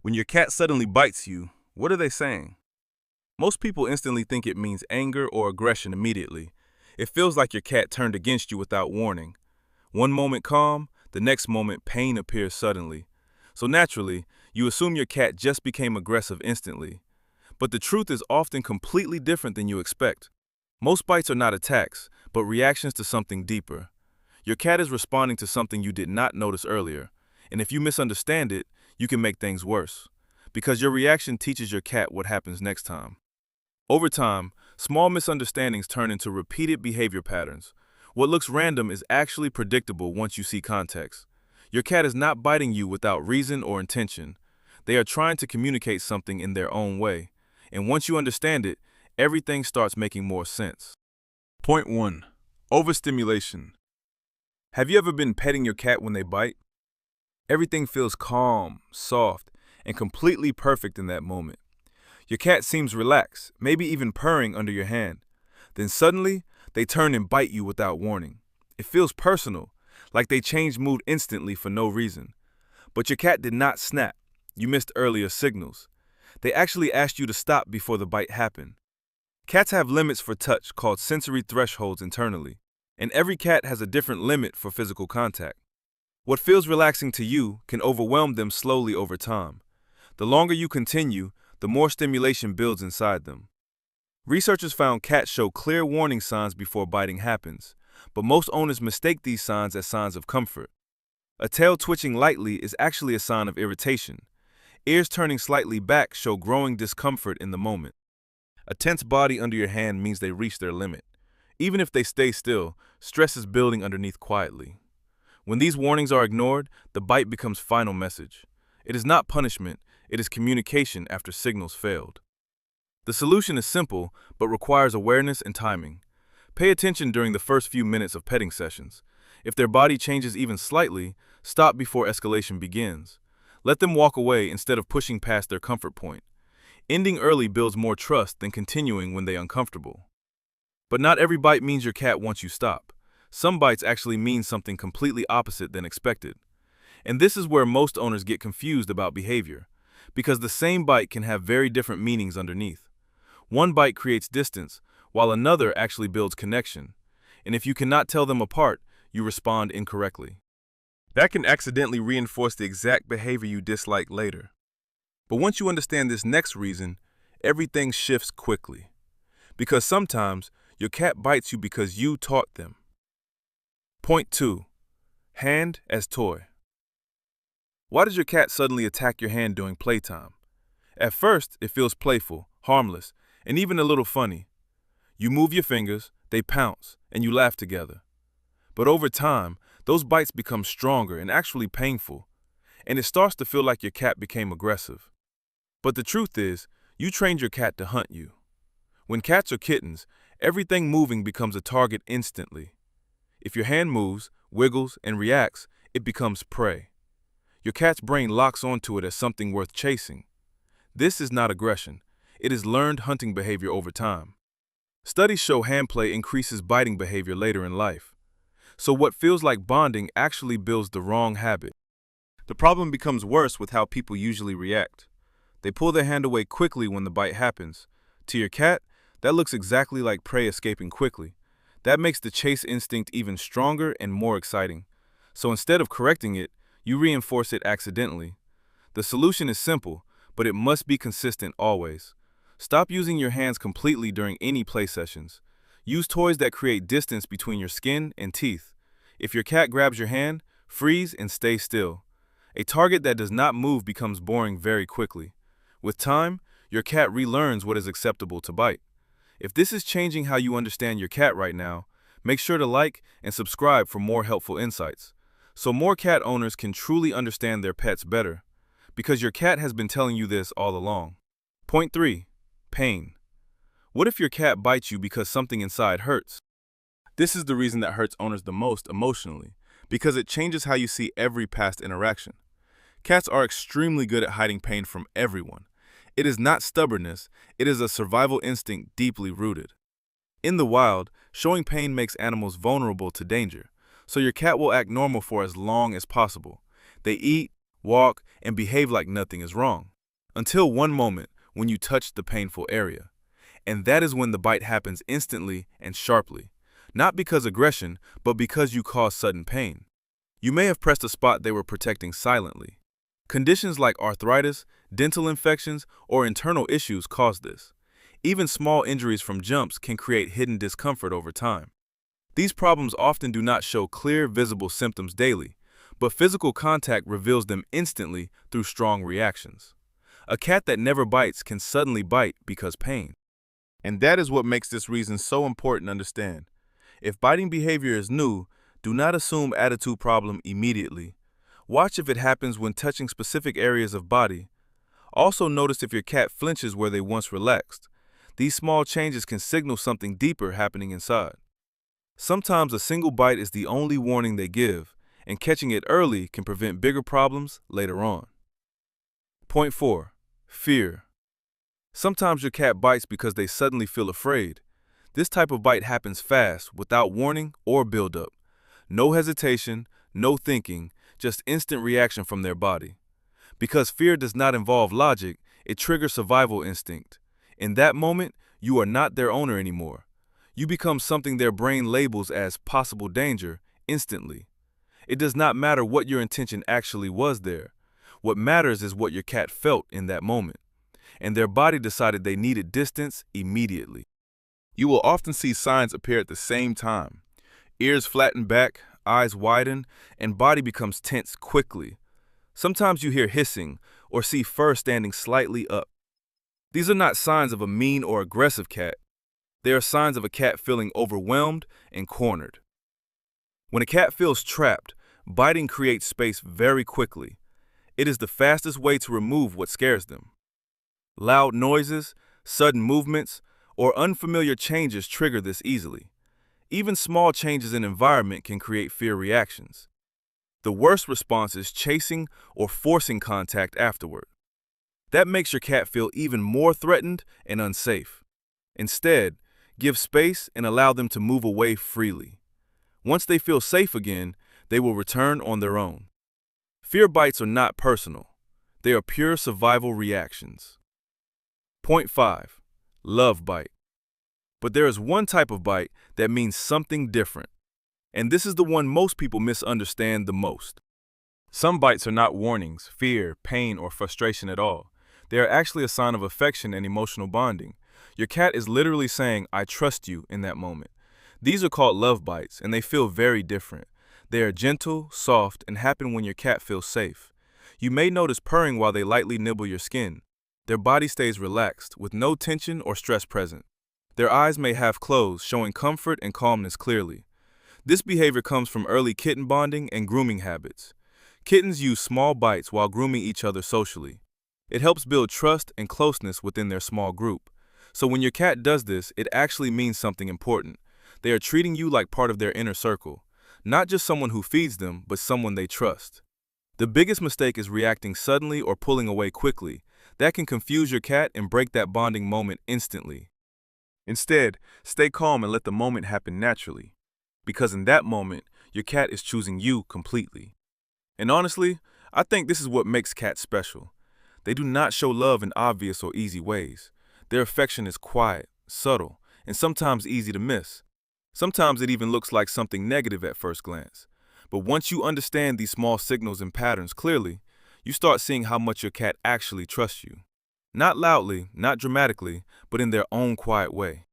When your cat suddenly bites you, what are they saying? Most people instantly think it means anger or aggression immediately. It feels like your cat turned against you without warning. One moment calm, the next moment pain appears suddenly. So naturally, you assume your cat just became aggressive instantly. But the truth is often completely different than you expect. Most bites are not attacks, but reactions to something deeper. Your cat is responding to something you did not notice earlier, and if you misunderstand it, you can make things worse, because your reaction teaches your cat what happens next time. Over time, small misunderstandings turn into repeated behavior patterns. What looks random is actually predictable once you see context. Your cat is not biting you without reason or intention. They are trying to communicate something in their own way, and once you understand it, everything starts making more sense. Point 1. Overstimulation. Have you ever been petting your cat when they bite? Everything feels calm, soft, and completely perfect in that moment. Your cat seems relaxed, maybe even purring under your hand. Then suddenly, they turn and bite you without warning. It feels personal, like they changed mood instantly for no reason. But your cat did not snap. You missed earlier signals. They actually asked you to stop before the bite happened. Cats have limits for touch called sensory thresholds internally, and every cat has a different limit for physical contact. What feels relaxing to you can overwhelm them slowly over time. The longer you continue, the more stimulation builds inside them. Researchers found cats show clear warning signs before biting happens, but most owners mistake these signs as signs of comfort. A tail twitching lightly is actually a sign of irritation. Ears turning slightly back show growing discomfort in the moment. A tense body under your hand means they reach their limit. Even if they stay still, stress is building underneath quietly. When these warnings are ignored, the bite becomes final message. It is not punishment, it is communication after signals failed. The solution is simple, but requires awareness and timing. Pay attention during the first few minutes of petting sessions. If their body changes even slightly, stop before escalation begins. Let them walk away instead of pushing past their comfort point. Ending early builds more trust than continuing when they're uncomfortable. But not every bite means your cat wants you stop. Some bites actually mean something completely opposite than expected. And this is where most owners get confused about behavior, because the same bite can have very different meanings underneath. One bite creates distance, while another actually builds connection. And if you cannot tell them apart, you respond incorrectly. That can accidentally reinforce the exact behavior you dislike later. But once you understand this next reason, everything shifts quickly. Because sometimes your cat bites you because you taught them. Point 2. Hand as toy. Why does your cat suddenly attack your hand during playtime? At first, it feels playful, harmless, and even a little funny. You move your fingers, they pounce, and you laugh together. But over time, those bites become stronger and actually painful, and it starts to feel like your cat became aggressive. But the truth is, you trained your cat to hunt you. When cats are kittens, everything moving becomes a target instantly. If your hand moves, wiggles, and reacts, it becomes prey. Your cat's brain locks onto it as something worth chasing. This is not aggression. It is learned hunting behavior over time. Studies show hand play increases biting behavior later in life. So what feels like bonding actually builds the wrong habit. The problem becomes worse with how people usually react. They pull their hand away quickly when the bite happens. To your cat, that looks exactly like prey escaping quickly. That makes the chase instinct even stronger and more exciting. So instead of correcting it, you reinforce it accidentally. The solution is simple, but it must be consistent always. Stop using your hands completely during any play sessions. Use toys that create distance between your skin and teeth. If your cat grabs your hand, freeze and stay still. A target that does not move becomes boring very quickly. With time, your cat relearns what is acceptable to bite. If this is changing how you understand your cat right now, make sure to like and subscribe for more helpful insights, so more cat owners can truly understand their pets better, because your cat has been telling you this all along. Point 3. Pain. What if your cat bites you because something inside hurts? This is the reason that hurts owners the most emotionally, because it changes how you see every past interaction. Cats are extremely good at hiding pain from everyone. It is not stubbornness, it is a survival instinct deeply rooted. In the wild, showing pain makes animals vulnerable to danger, so your cat will act normal for as long as possible. They eat, walk, and behave like nothing is wrong. Until one moment when you touch the painful area. And that is when the bite happens instantly and sharply. Not because aggression, but because you cause sudden pain. You may have pressed a spot they were protecting silently. Conditions like arthritis, dental infections, or internal issues cause this. Even small injuries from jumps can create hidden discomfort over time. These problems often do not show clear, visible symptoms daily, but physical contact reveals them instantly through strong reactions. A cat that never bites can suddenly bite because pain. And that is what makes this reason so important to understand. If biting behavior is new, do not assume attitude problem immediately. Watch if it happens when touching specific areas of body. Also notice if your cat flinches where they once relaxed. These small changes can signal something deeper happening inside. Sometimes a single bite is the only warning they give, and catching it early can prevent bigger problems later on. Point 4. Fear. Sometimes your cat bites because they suddenly feel afraid. This type of bite happens fast, without warning or buildup. No hesitation, no thinking, just instant reaction from their body. Because fear does not involve logic, it triggers survival instinct. In that moment, you are not their owner anymore. You become something their brain labels as possible danger instantly. It does not matter what your intention actually was there. What matters is what your cat felt in that moment. And their body decided they needed distance immediately. You will often see signs appear at the same time. Ears flatten back, eyes widen, and body becomes tense quickly. Sometimes you hear hissing or see fur standing slightly up. These are not signs of a mean or aggressive cat. They are signs of a cat feeling overwhelmed and cornered. When a cat feels trapped, biting creates space very quickly. It is the fastest way to remove what scares them. Loud noises, sudden movements, or unfamiliar changes trigger this easily. Even small changes in environment can create fear reactions. The worst response is chasing or forcing contact afterward. That makes your cat feel even more threatened and unsafe. Instead, give space and allow them to move away freely. Once they feel safe again, they will return on their own. Fear bites are not personal. They are pure survival reactions. Point 5. Love bite. But there is one type of bite that means something different. And this is the one most people misunderstand the most. Some bites are not warnings, fear, pain, or frustration at all. They are actually a sign of affection and emotional bonding. Your cat is literally saying, "I trust you," in that moment. These are called love bites, and they feel very different. They are gentle, soft, and happen when your cat feels safe. You may notice purring while they lightly nibble your skin. Their body stays relaxed, with no tension or stress present. Their eyes may half closed, showing comfort and calmness clearly. This behavior comes from early kitten bonding and grooming habits. Kittens use small bites while grooming each other socially. It helps build trust and closeness within their small group. So when your cat does this, it actually means something important. They are treating you like part of their inner circle. Not just someone who feeds them, but someone they trust. The biggest mistake is reacting suddenly or pulling away quickly. That can confuse your cat and break that bonding moment instantly. Instead, stay calm and let the moment happen naturally. Because in that moment, your cat is choosing you completely. And honestly, I think this is what makes cats special. They do not show love in obvious or easy ways. Their affection is quiet, subtle, and sometimes easy to miss. Sometimes it even looks like something negative at first glance. But once you understand these small signals and patterns clearly, you start seeing how much your cat actually trusts you. Not loudly, not dramatically, but in their own quiet way.